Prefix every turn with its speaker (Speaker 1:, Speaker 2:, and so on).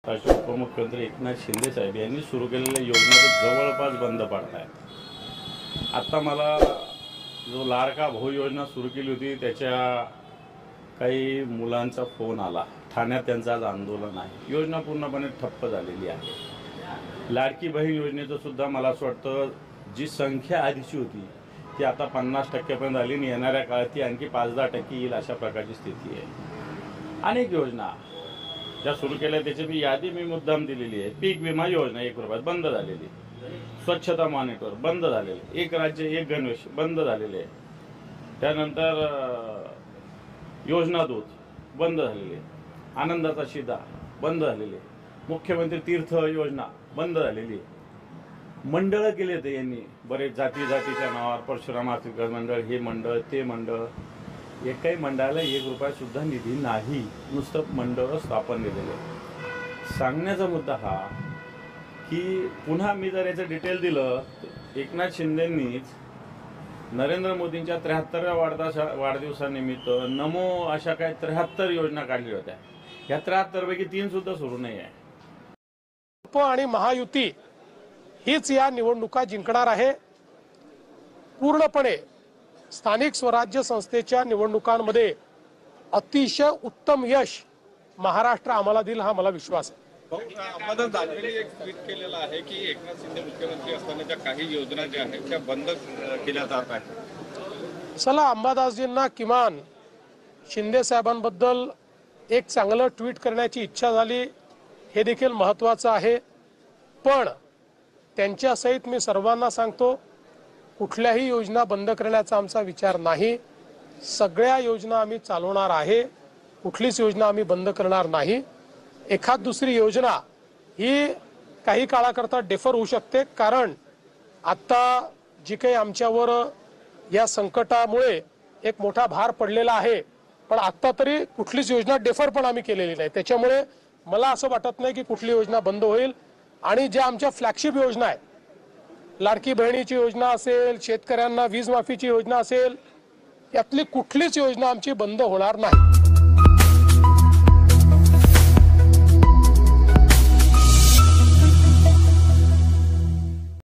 Speaker 1: राज्य उपमुख्यमंत्री एकनाथ शिंदे साहेब यांनी सुरू केलेल्या योजना जवळपास बंद पडतायत। आता मला जो लाडका भाऊ योजना सुरू केली होती त्याच्या काही मुलांचा फोन आला। ठाण्यात त्यांचं आज आंदोलन आहे। योजना पूर्णपणे ठप्प झालेली आहे। लाडकी बहीण योजनेचं सुद्धा मला असं वाटतं जी संख्या आधीची होती ती आता 50% पर्यंत आली आणि येणाऱ्या काळात ती आणखी 5-10% येईल अशा प्रकारची स्थिती आहे। अनेक योजना ज्या सुरू केल्या त्याची मी यादी मुद्दाम दिलेली आहे। पीक विमा योजना 1 रुपयात बंद झालेली, स्वच्छता मॉनिटर बंद झालेले, एक राज्य एक गणवेश बंद झालेले, त्यानंतर योजना दूत बंद झालेले, आनंदाचा शिधा बंद झालेले, मुख्यमंत्री तीर्थ योजना बंद झालेली, मंडळ केले ते यांनी बरेच जातीच्या नावावर परशुराम आर्थिक मंडळ, हे मंडळ ते मंडळ, एकाही मंडळाला 1 रुपया सुद्धा निधी नाही, नुसतं मंडळ स्थापन केलेले। सांगण्याचा मुद्दा हा की पुन्हा मी जर याचं डिटेल दिलं, एकनाथ शिंदेंनीच नरेंद्र मोदींच्या 73व्या वाढदिवसानिमित्त नमो अशा काही 73 योजना काढल्या होत्या। या 73 पैकी 3 सुद्धा सुरू नाही आहे।
Speaker 2: आणि महायुती हीच या निवडणुका जिंकणार आहे। पूर्णपणे स्थानिक स्वराज्य संस्थेच्या निवडणुकांमध्ये अतिशय उत्तम यश महाराष्ट्र आम्हाला देईल हा मला विश्वास आहे।
Speaker 3: अंबादास दानवेंनी एक ट्विट केलेलं आहे की एकनाथ शिंदे मुख्यमंत्री असतानाच्या काही योजना ज्या आहेत त्या बंद केल्या जात आहेत।
Speaker 2: चला, अंबादासजींना किमान शिंदे साहेबांबद्दल एक चांगलं ट्विट करण्याची इच्छा झाली हे देखील महत्त्वाचं आहे। पण त्यांच्या सहित मी सर्वांना सांगतो, कुठल्याही योजना बंद करण्याचा आमचा विचार नाही। सगळ्या योजना आम्ही चालवणार आहे, कुठलीच योजना आम्ही बंद करणार नाही। एखाद दुसरी योजना ही काही काळाकरता डेफर होऊ शकते, कारण आता जी काही आमच्यावर या संकटामुळे एक मोठा भार पडलेला आहे, पण आता तरी कुठलीच योजना डेफर पण आम्ही केलेली नाही। त्याच्यामुळे मला असं वाटत नाही की कुठली योजना बंद होईल। आणि ज्या आमच्या फ्लॅगशिप योजना आहेत, लाडकी बहिणीची योजना असेल, शेतकऱ्यांना वीज माफीची योजना असेल, यातली कुठलीच योजना आमची बंद होणार नाही।